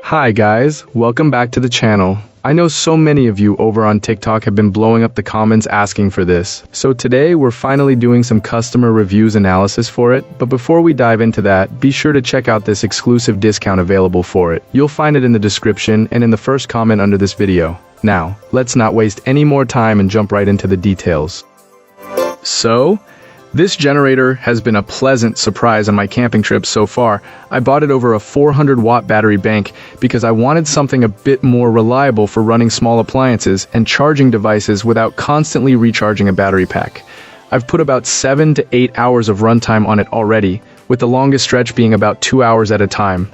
Hi guys, welcome back to the channel. I know so many of you over on TikTok have been blowing up the comments asking for this. So today we're finally doing some customer reviews analysis for it, but before we dive into that, be sure to check out this exclusive discount available for it. You'll find it in the description and in the first comment under this video. Now, let's not waste any more time and jump right into the details. So, this generator has been a pleasant surprise on my camping trips so far. I bought it over a 400-watt battery bank because I wanted something a bit more reliable for running small appliances and charging devices without constantly recharging a battery pack. I've put about 7 to 8 hours of runtime on it already, with the longest stretch being about 2 hours at a time.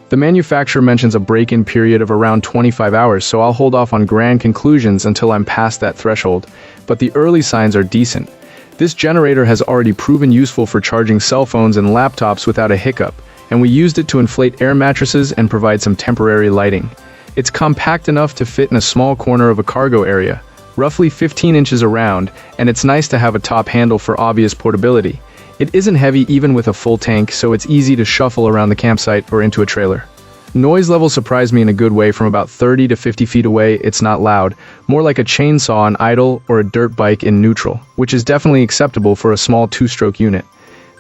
The manufacturer mentions a break-in period of around 25 hours, so I'll hold off on grand conclusions until I'm past that threshold, but the early signs are decent. This generator has already proven useful for charging cell phones and laptops without a hiccup, and we used it to inflate air mattresses and provide some temporary lighting. It's compact enough to fit in a small corner of a cargo area, roughly 15 inches around, and it's nice to have a top handle for obvious portability. It isn't heavy even with a full tank, so it's easy to shuffle around the campsite or into a trailer. Noise level surprised me in a good way. From about 30 to 50 feet away, it's not loud, more like a chainsaw on idle or a dirt bike in neutral, which is definitely acceptable for a small two-stroke unit.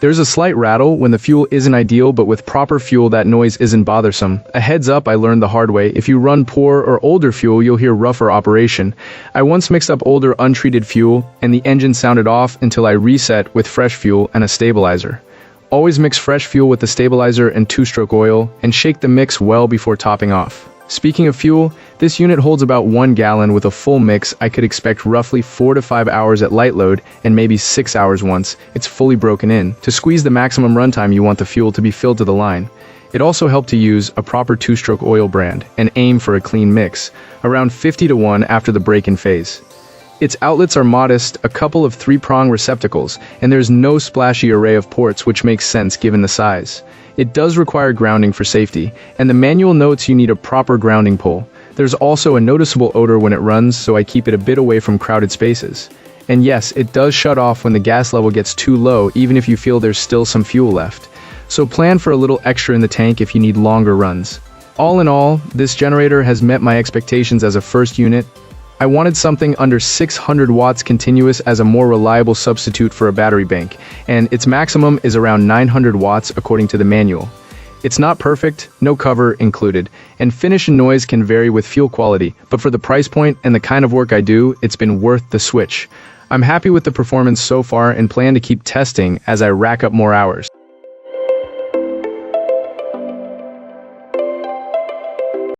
There's a slight rattle when the fuel isn't ideal, but with proper fuel that noise isn't bothersome. A heads up, I learned the hard way: if you run poor or older fuel, you'll hear rougher operation. I once mixed up older untreated fuel, and the engine sounded off until I reset with fresh fuel and a stabilizer. Always mix fresh fuel with the stabilizer and two-stroke oil, and shake the mix well before topping off. Speaking of fuel, this unit holds about 1 gallon. With a full mix, I could expect roughly 4 to 5 hours at light load, and maybe 6 hours once it's fully broken in. To squeeze the maximum runtime, you want the fuel to be filled to the line. It also helped to use a proper two-stroke oil brand, and aim for a clean mix, around 50 to 1 after the break-in phase. Its outlets are modest, a couple of 3-prong receptacles, and there's no splashy array of ports, which makes sense given the size. It does require grounding for safety, and the manual notes you need a proper grounding pole. There's also a noticeable odor when it runs, so I keep it a bit away from crowded spaces. And yes, it does shut off when the gas level gets too low, even if you feel there's still some fuel left. So plan for a little extra in the tank if you need longer runs. All in all, this generator has met my expectations as a first unit. I wanted something under 600 watts continuous as a more reliable substitute for a battery bank, and its maximum is around 900 watts according to the manual. It's not perfect, no cover included, and finish and noise can vary with fuel quality, but for the price point and the kind of work I do, it's been worth the switch. I'm happy with the performance so far and plan to keep testing as I rack up more hours.